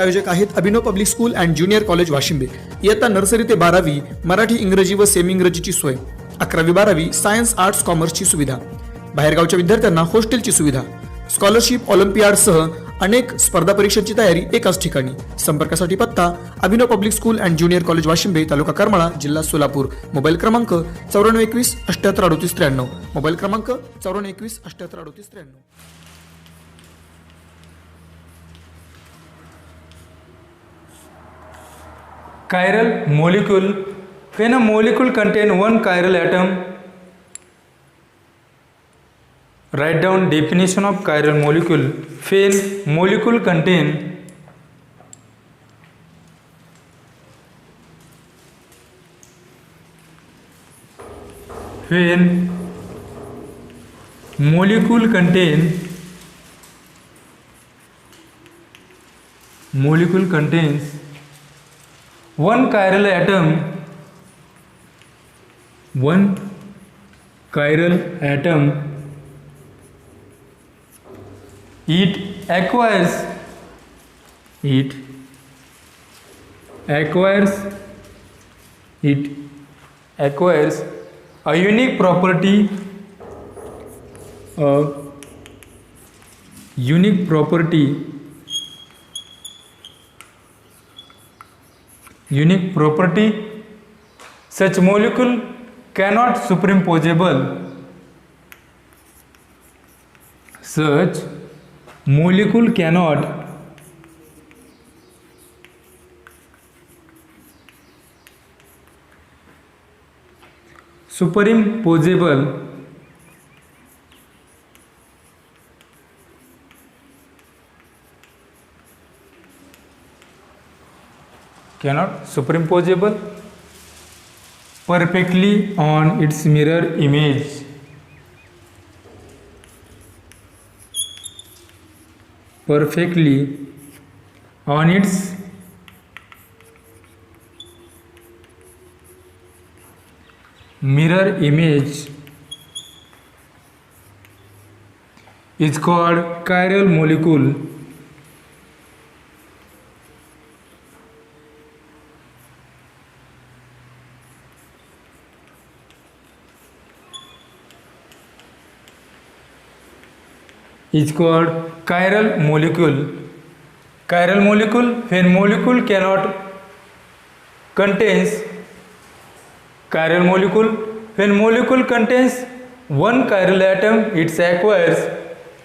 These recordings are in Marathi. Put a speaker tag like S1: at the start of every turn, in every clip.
S1: आयोजक आहेत Abhinav public school and junior college Washimbe. इयत्ता नर्सरी ते 12वी मराठी इंग्रजी व सेमी इंग्रजीची सोय. 11वी-12वी सायन्स आर्ट्स कॉमर्सची सुविधा. बाहेरगावच्या विद्यार्थ्यांना हॉस्टेलची सुविधा. स्कॉलरशिप ऑलिम्पियाडसह अनेक स्पर्धा परीक्षांची तयारी एकाच ठिकाणी. संपर्कासाठी पत्ता Abhinav public school and junior college Washimbe, तालुका करमाळा, जिल्हा सोलापूर. मोबाईल क्रमांक 9421 783893. मोबाईल क्रमांक 9421 783893.
S2: Chiral molecule. When a molecule contains one chiral atom, write down definition of chiral molecule. When molecule contain contains one chiral atom, it acquires a unique property such molecule cannot superimposable. Such molecule cannot superimposable. Perfectly on its mirror image. Is called chiral molecule. Chiral molecule. When molecule cannot contains one chiral atom, it acquires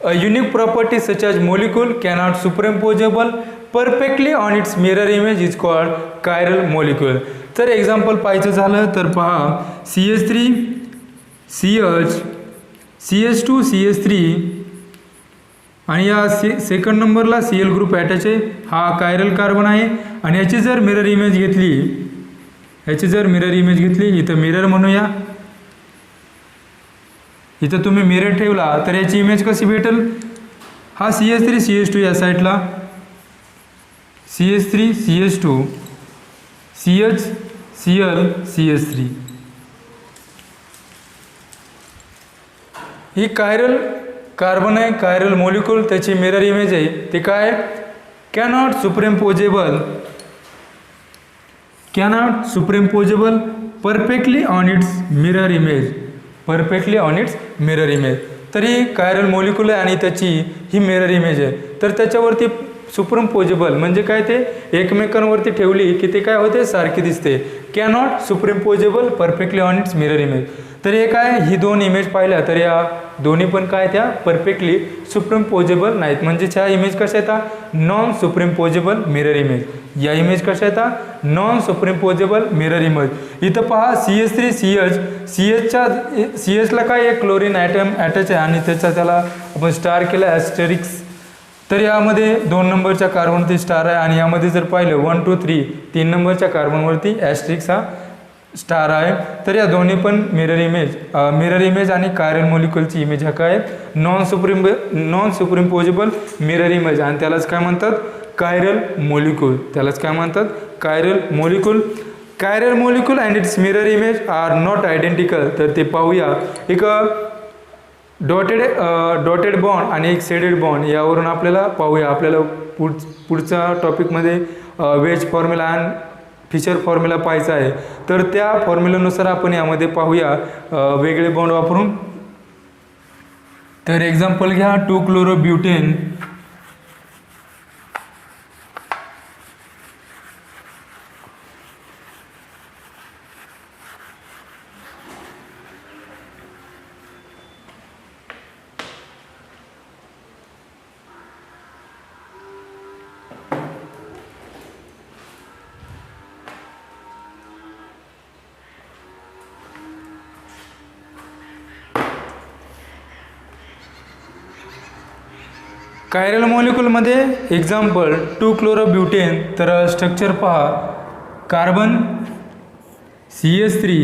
S2: a unique property such as molecule cannot superimposable perfectly on its mirror image is called chiral molecule. तर एक्झाम्पल पाहायचं झालं तर पहा CH3 CH CH2 CH3 आणि या सेकंड नंबरला Cl ग्रुप अटॅच आहे. हा कायरल कार्बन आहे आणि याची जर मिरर इमेज घेतली इथं मिरर म्हणूया. इथं तुम्ही मिरर ठेवला तर याची इमेज कशी भेटेल. हा CH3 CH2 या साईडला CH3 CH2 CH Cl CH3 ही कायरल कार्बन आहे, कायरल मोलिक्यूल, त्याची मिरर इमेज आहे. ते काय cannot superimposable perfectly on its mirror image. तर ही कायरल मोलिक्यूल आहे आणि त्याची ही मिरर इमेज आहे. तर त्याच्यावरती सुपरिम्पोजेबल म्हणजे काय, ते एकमेकांवरती ठेवली की ते काय होते, सारखी दिसते. Cannot superimposable perfectly on its mirror image. तर हे काय, ही दोन इमेज पाहिल्या तर या दोन्ही पण काय त्या परफेक्टली सुपरिम्पोजेबल नाहीत. म्हणजे ह्या इमेज कशा येतात, नॉन सुपरिम्पोजेबल मिरर इमेज. या इमेज कशा येतात, नॉन सुपरिम्पोजेबल मिरर इमेज. इथं पहा CH3 CHला काय एक क्लोरीन ॲटम अटॅच आहे आणि त्याला आपण स्टार केला ॲस्टेरिक्स. तर यामध्ये 2 नंबरच्या कार्बनवरती स्टार आहे आणि यामध्ये जर पाहिलं 1 2 3 3 नंबरच्या कार्बनवरती ॲस्टेरिक्स हा स्टार आहे. तर या दोन्ही पण मिरर इमेज आणि कायरल मोलिक्यूलची इमेज ह्या काय नॉन सुपरिम्पोजेबल मिरर इमेज आणि त्यालाच काय म्हणतात, chiral molecule. Chiral molecule and its mirror image are not identical. तर ते पाहूया. एक डॉटेड बॉन्ड आणि एक शेडेड बॉन्ड यावरून आपल्याला पाहूया. आपल्याला पुढच्या टॉपिकमध्ये वेज फॉर्म्युला आणि फिशर फॉर्म्युला पाहायचा आहे. तर त्या फॉर्म्युलानुसार आपण यामध्ये पाहूया वेगळे बॉन्ड वापरून. तर एक्झाम्पल घ्या 2-chloroब्युटेन. Chiral मॉलिक्यूलमध्ये example 2-chloroब्युटेन. तर स्ट्रक्चर पहा. कार्बन CH3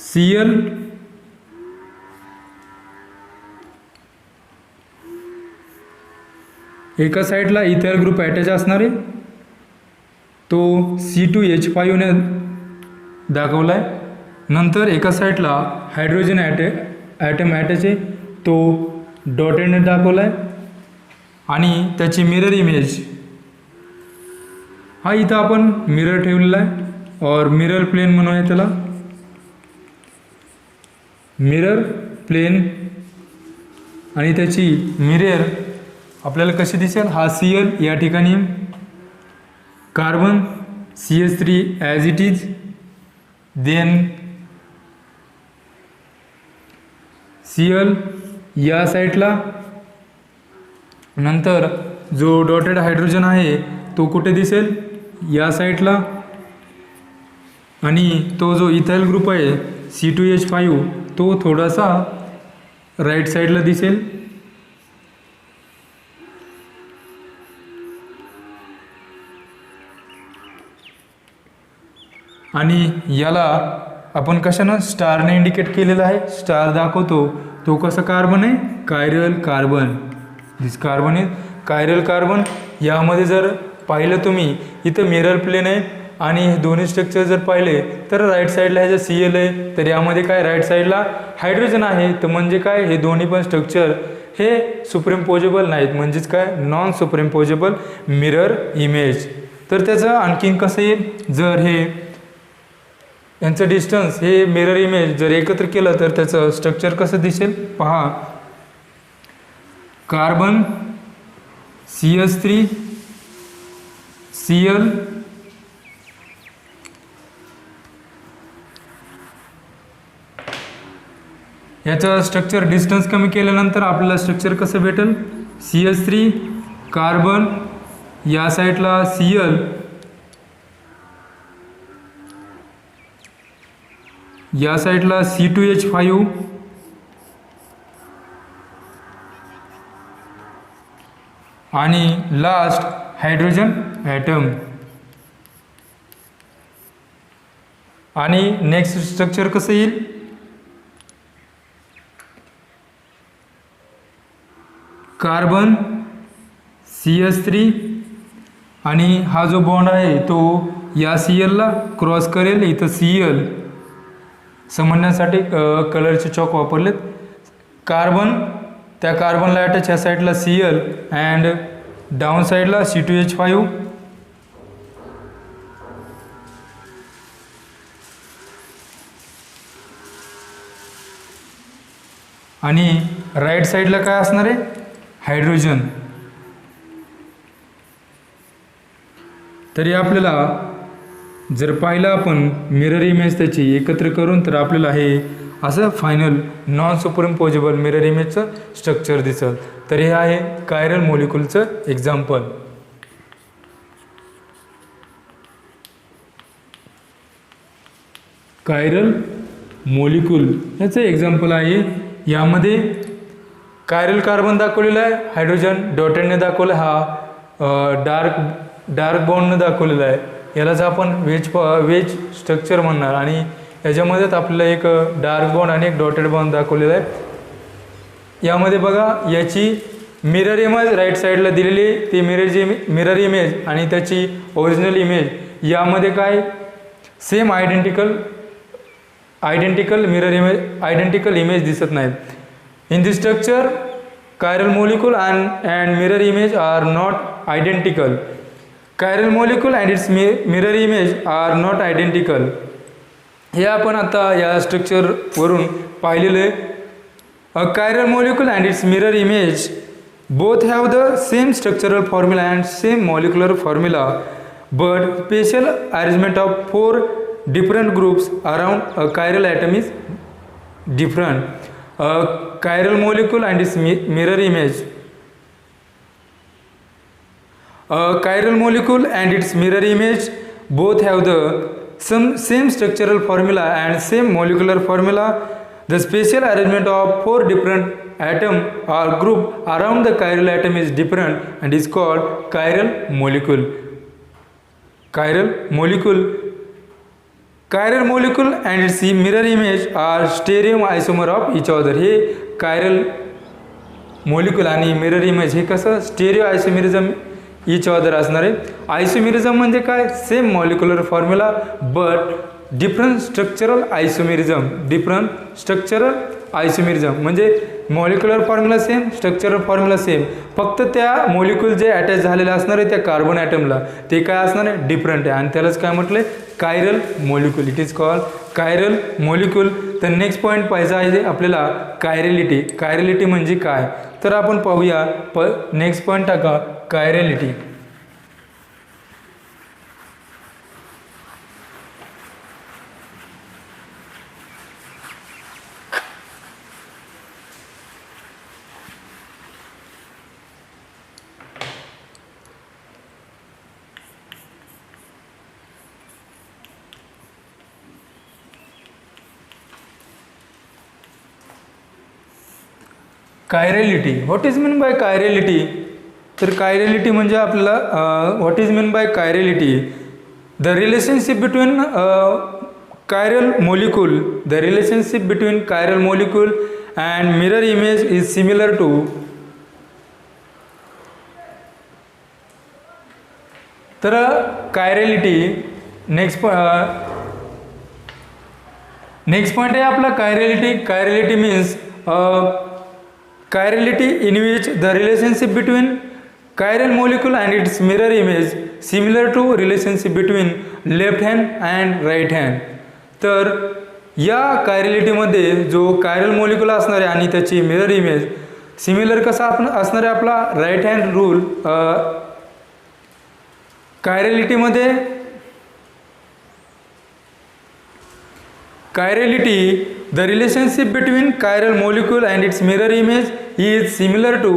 S2: Cl एका साईडला इथाइल ग्रुप अटॅच असणार आहे, तो C2H5 ने दाखवला आहे. नंतर एका साईडला हायड्रोजन ॲटम अटॅच आहे, तो डॉटेडने दाखवला आहे. आणि त्याची मिरर इमेज हा इथं आपण मिरर ठेवलेला आहे, और मिरर प्लेन म्हणूया त्याला. मिरर प्लेन आणि त्याची मिरर आपल्याला कशी दिसेल, हा Cl या ठिकाणी, carbon CH3 as it is, then Cl या साईडला. नंतर जो डॉटेड हायड्रोजन आहे तो कुठे दिसेल, या साईडला. आणि तो जो इथाइल ग्रुप आहे C2H5 तो थोडासा राईट साईडला दिसेल. आणि याला आपण कशानं स्टारने इंडिकेट केलेलं आहे, स्टार दाखवतो. तो कसं कार्बन आहे, chiral carbon. This carbon is chiral carbon. यामध्ये जर पाहिलं तुम्ही इथं मिरर प्लेन आहे आणि हे दोन्ही स्ट्रक्चर जर पाहिले तर राईट साईडला ह्याच्या Cl आहे, तर यामध्ये काय राईट साईडला हायड्रोजन आहे. तर म्हणजे काय, हे दोन्ही पण स्ट्रक्चर हे सुपरिम्पोजेबल नाहीत, म्हणजेच काय नॉन सुपरिम्पोजेबल मिरर इमेज. तर त्याचं आणखीन कसं येईल, जर हे यांचं डिस्टन्स हे मिरर इमेज जर एकत्र केलं तर त्याचं स्ट्रक्चर कसं दिसेल पहा. कार्बन CH3 Cl याचं स्ट्रक्चर डिस्टन्स कमी केल्यानंतर आपल्याला स्ट्रक्चर कसं भेटेल, CH3 कार्बन, या साईडला Cl, या साईडला C2H5 आणि लास्ट हायड्रोजन ॲटम. आणि नेक्स्ट स्ट्रक्चर कसं येईल, कार्बन CH3 आणि हा जो बॉन्ड आहे तो या Clला क्रॉस करेल. इथं Cl समजण्यासाठी कलरचे चॉक वापरलेत. कार्बन, त्या कार्बनला अटॅच ह्या साईडला Cl अँड डाऊन साईडला C2H5. आणि राईट साईडला काय असणार आहे, हायड्रोजन. तरी आपल्याला जर पाहिलं आपण मिरर इमेज त्याची एकत्र करून, तर आपल्याला हे असं फायनल नॉन सुपरिम्पोजेबल मिरर इमेजचं स्ट्रक्चर दिसेल. तर हे आहे कायरल मॉलिक्यूलचं एक्झाम्पल. कायरल मॉलिक्यूल याचं एक्झाम्पल आहे. यामध्ये कायरल कार्बन दाखवलेला आहे, हायड्रोजन डॉटेडने दाखवलं, हा डार्क बॉन्डने दाखवलेला आहे. यालाच आपण वेज स्ट्रक्चर म्हणणार. आणि याच्यामध्येच आपल्याला एक डार्क बॉन्ड आणि एक डॉटेड बॉन्ड दाखवलेला आहे. यामध्ये बघा याची मिरर इमेज राईट साईडला दिलेली, ती मिरर इमेज आणि त्याची ओरिजिनल इमेज यामध्ये काय सेम आयडेंटिकल आयडेंटिकल इमेज दिसत नाहीत. In this structure chiral molecule and mirror image are not identical. Chiral molecule and its mirror image are not identical. हे आपण आता या स्ट्रक्चर वरून पाहिलेले. A chiral molecule and its mirror image both have the same structural formula and same molecular formula, but spatial arrangement of 4 different groups around a chiral atom is different. A chiral molecule and its mirror image. A chiral molecule and its mirror image both have the same structural formula and same molecular formula. The spatial arrangement of 4 different atom or group around the chiral atom is different and is called chiral molecule. Chiral molecule. Chiral molecule and its mirror image are stereoisomer of each other. हे chiral molecule आणि mirror image हे कसं stereoisomerism each other असणार आहे. आयसोमेरिझम म्हणजे काय? Same molecular formula but different structural isomerism. Different structural isomerism म्हणजे molecular formula same, structural formula same, फक्त त्या मॉलिक्यूल जे अटॅच झालेले असणार आहे त्या कार्बन ॲटमला ते काय असणार आहे? डिफरंट आहे. आणि त्यालाच काय म्हटलं आहे? Chiral molecule. It is called chiral molecule. तर नेक्स्ट पॉईंट पाहिजे आहे आपल्याला कायरेलिटी. कायरेलिटी म्हणजे काय? तर आपण पाहूया. नेक्स्ट पॉईंट टाका कायरेलिटी. कायरेलिटी. What is mean by कायरेलिटी? तर कायरेलिटी म्हणजे आपल्याला what is mean by कायरेलिटी? The relationship between chiral molecule. The relationship between chiral molecule and mirror image is similar to तर कायरेलिटी. नेक्स्ट पॉइंट आहे आपला कायरेलिटी. कायरेलिटी means chirality in which the relationship between chiral molecule and its mirror image similar to relationship between left hand and right hand. तर या chirality मध्ये जो chiral molecule असणार आहे आणि त्याची mirror image सिमिलर कसा असणार आहे आपला राईट हँड रूल. chirality मध्ये chirality, the relationship between chiral molecule and its mirror image is similar to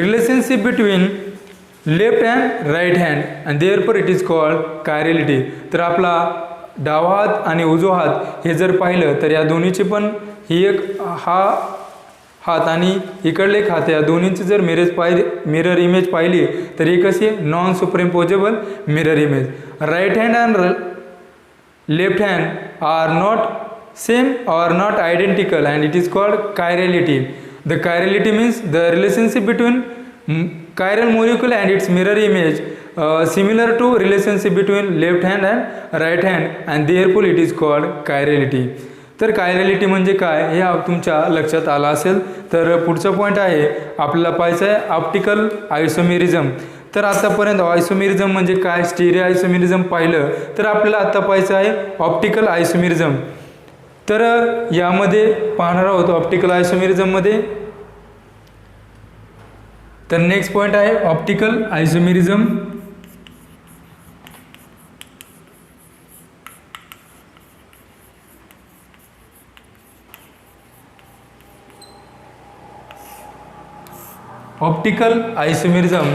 S2: relationship between left and right hand and therefore it is called chirality. तर आपला डावा हात आणि उजवा हात हे जर पाहिलं तर या दोन्हीची पण ही एक हात आणि इकडले एक हात या दोन्हींची जर मिरर इमेज पाहिली तर ही कशी non superimposable mirror image. Right hand and left hand are not same or not identical and it is called chirality. The chirality means the relationship between chiral molecule and its mirror image similar to relationship between left hand and right hand and therefore it is called chirality. तर कायरेलिटी म्हणजे काय हे तुमच्या लक्षात आलं असेल. तर पुढचा पॉईंट आहे आपल्याला पाहायचं आहे ऑप्टिकल आयसोमेरिझम. तर आतापर्यंत आयसोमेरिझम म्हणजे काय, स्टिरियो आयसोमेरिझम पाहिलं तर आपल्याला आता पाहायचं आहे ऑप्टिकल आयसोमेरिझम. तर यामध्ये पाहणार आहोत ऑप्टिकल आयसोमेरिझममध्ये. तर नेक्स्ट पॉईंट आहे optical isomerism. Optical isomerism.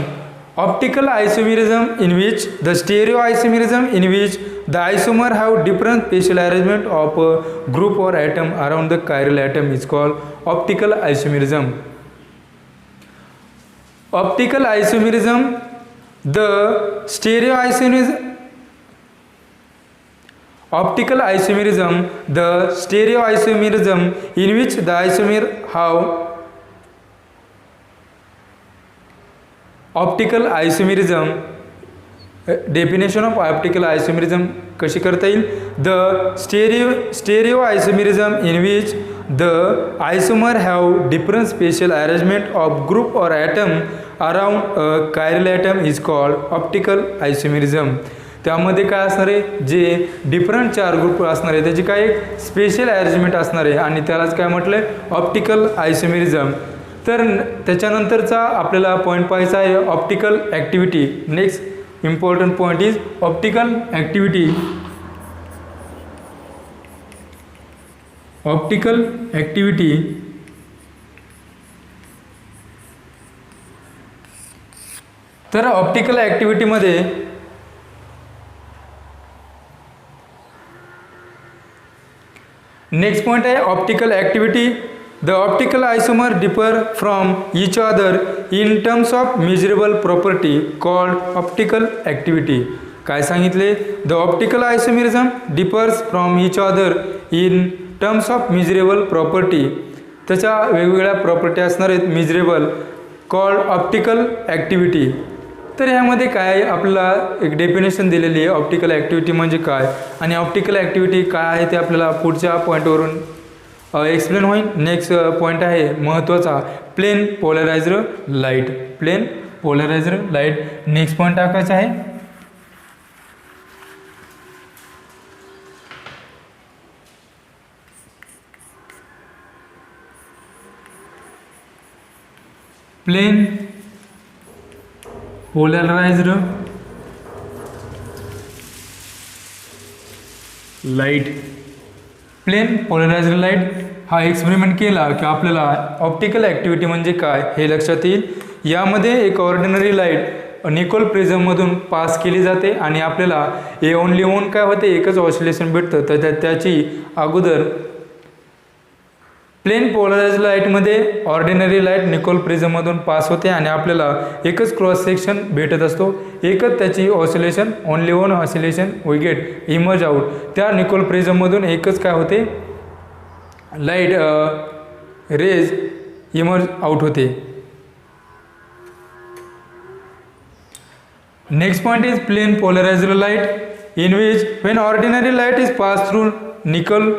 S2: Optical isomerism in which the stereoisomerism in which the isomer have different spatial arrangement of a group or atom around the chiral atom is called optical isomerism. Optical isomerism, the stereoisomerism. Optical isomerism, the stereoisomerism in which the isomer have optical isomerism definition of optical isomerism कशी करता येईल. The stereo isomerism in which the isomer have different special arrangement of group or atom around a chiral atom is called optical isomerism. त्यामध्ये काय असणार आहे, जे डिफरंट 4 ग्रुप असणार आहे त्याची काय एक स्पेशल अरेंजमेंट असणार आहे आणि त्यालाच काय म्हटलं आहे, ऑप्टिकल आयसोमेरिझम. तर त्याच्यानंतरचा आपल्याला पॉईंट पाहायचा आहे optical activity. Next important point is optical activity. Optical activity तर ऑप्टिकल ॲक्टिव्हिटी मध्ये नेक्स्ट पॉइंट आहे optical activity. The optical isomer differ from each other in terms of measurable property called optical activity. काय सांगितले, the optical isomerism differs from each other in terms of measurable property. त्याच्या वेगवेगळ्या प्रॉपर्टी असणार आहेत measurable called optical activity. तर ह्यामध्ये काय आपल्याला एक डेफिनेशन दिलेली आहे ऑप्टिकल ॲक्टिव्हिटी म्हणजे काय आणि ऑप्टिकल ॲक्टिव्हिटी काय आहे ते आपल्याला पुढच्या पॉईंटवरून एक्सप्लेन होईल. नेक्स्ट पॉईंट आहे महत्त्वाचा plane polariser light. Plane polariser light next point टाकायचा आहे. Plane polariser light. Plane polariser light हा एक्सपेरिमेंट केला की आपल्याला ऑप्टिकल ॲक्टिव्हिटी म्हणजे काय हे लक्षात येईल. यामध्ये एक ऑर्डिनरी लाईट निकोल प्रिझममधून पास केली जाते आणि आपल्याला ए ओनली ओन काय होते, एकच ऑसिलेशन भेटतं. तर त्याची अगोदर प्लेन पोलरायझर लाईटमध्ये ऑर्डिनरी लाईट निकोल प्रिझममधून पास होते आणि आपल्याला एकच क्रॉस सेक्शन भेटत असतो, एकच त्याची oscillation only one oscillation we get emerge out. त्या निकोल प्रिझममधून एकच काय होते, लाईट रेज इमर्ज आउट होते. Next point is plane polariser light in which when ordinary light is pass through Nicol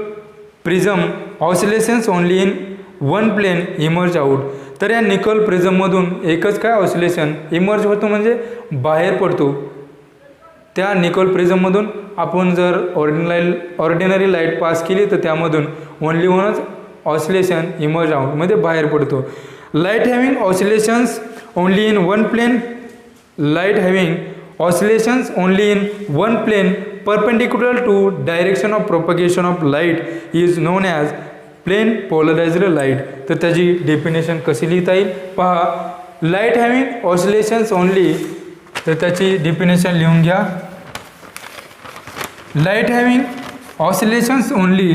S2: prism oscillations only in one plane emerge out. तर या निकोल प्रिझममधून एकच काय ऑसिलेशन इमर्ज होतो म्हणजे बाहेर पडतो. त्या निकोल प्रिझममधून आपण जर ऑर्डिनरी लाईट पास केली तर त्यामधून ओनली वनच ऑसिलेशन इमर्ज आउट मध्ये बाहेर पडतो. Light having oscillations only in one plane. Light having oscillations only in one plane perpendicular to direction of propagation of light is known as plain polarized light. तर त्याची डेफिनेशन कशी लिहिता येईल पहा. लाईट हॅव्हिंग ऑसिलेशन्स ओनली, तर त्याची डेफिनेशन लिहून घ्या. लाईट हॅव्हिंग ऑसिलेशन्स ओनली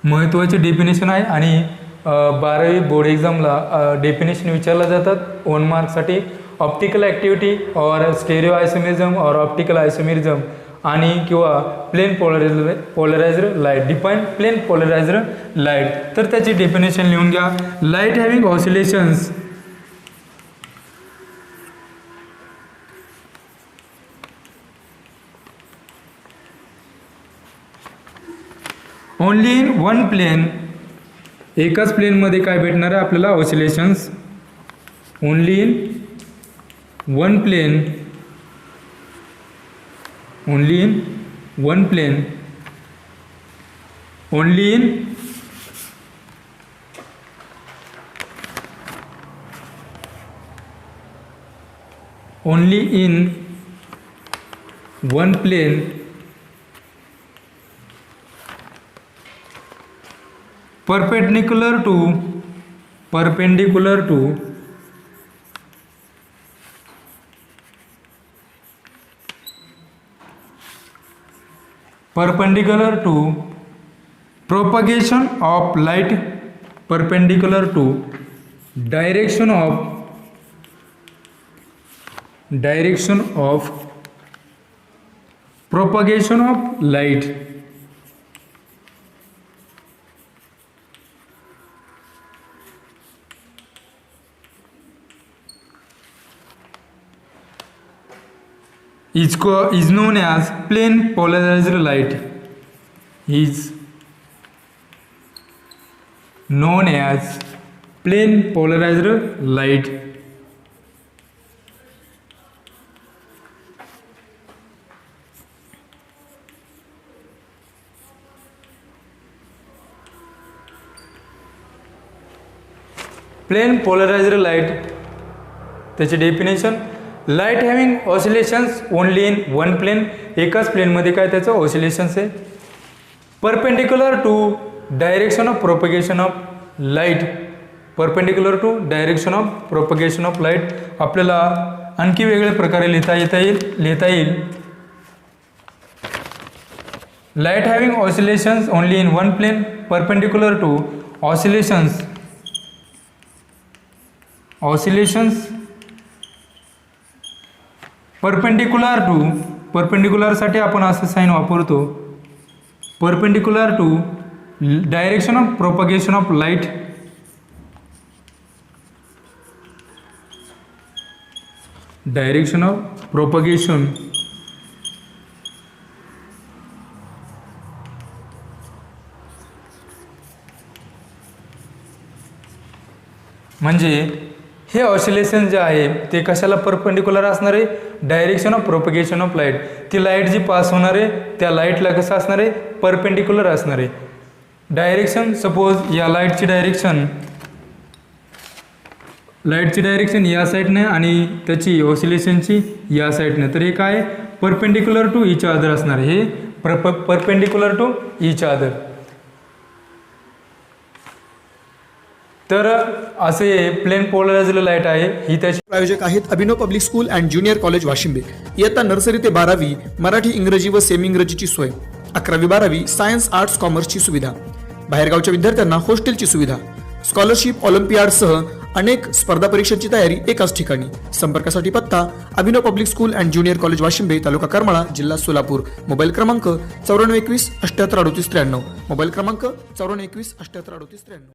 S2: महत्त्वाचे डेफिनेशन आहे आणि 12वी बोर्ड एक्झामला डेफिनेशन विचारल्या जातात 1 मार्कसाठी. Optical activity or stereo isomerism or optical isomerism आणि किंवा plane polariser light. Define plane polariser light. तर त्याची डेफिनेशन लिहून घ्या. Light having oscillations only in one plane. एकाच प्लेनमध्ये काय भेटणार आहे आपल्याला oscillations. Only in one plane. Only in one plane. Only in only in one plane perpendicular to perpendicular to propagation of light, perpendicular to direction of propagation of light. is known as plain polarized light. Is known as plain polarized light. Plain polarized light, त्याची definition, light having oscillations only in one plane, एकाच प्लेनमध्ये काय त्याचं ऑसिलेशन्स आहे. Perpendicular to direction of propagation of light, perpendicular to direction of propagation of light आपल्याला आणखी वेगळ्या प्रकारे लिहिता येईल. Light having oscillations only in one plane, perpendicular to oscillations perpendicular साठी आपण असं साइन वापरतो, perpendicular to direction of propagation of light, direction of propagation म्हणजे हे ऑसिलेशन जे आहे ते कशाला परपेंडिक्युलर असणार आहे, direction of propagation of light. ती लाईट जी पास होणार आहे त्या लाईटला कसं असणार आहे, परपेंडिक्युलर असणार आहे. डायरेक्शन सपोज या लाईटची डायरेक्शन या साईडने आणि त्याची ऑसिलेशनची या साईडने, तर हे काय परपेंडिक्युलर टू इच अदर असणार आहे, हे परपेंडिक्युलर टू इच अदर. तर असे प्लेन पोलराइज्ड लाईट आहे ही त्याची.
S1: प्रायोजक आहेत Abhinav public school and junior college Washimbe. इयत्ता नर्सरी ते 12वी मराठी, इंग्रजी व सेमी इंग्रजीची सोय. 11वी 12वी सायन्स आर्ट्स कॉमर्सची सुविधा. बाहेरगावच्या विद्यार्थ्यांना हॉस्टेलची सुविधा. स्कॉलरशिप, ऑलिम्पियाडसह अनेक स्पर्धा परीक्षांची तयारी एकाच ठिकाणी. संपर्कासाठी पत्ता Abhinav public school and junior college Washimbe, तालुका करमाळा, जिल्हा सोलापूर. मोबाईल क्रमांक 9421 783893. मोबाईल क्रमांक 9421 783893.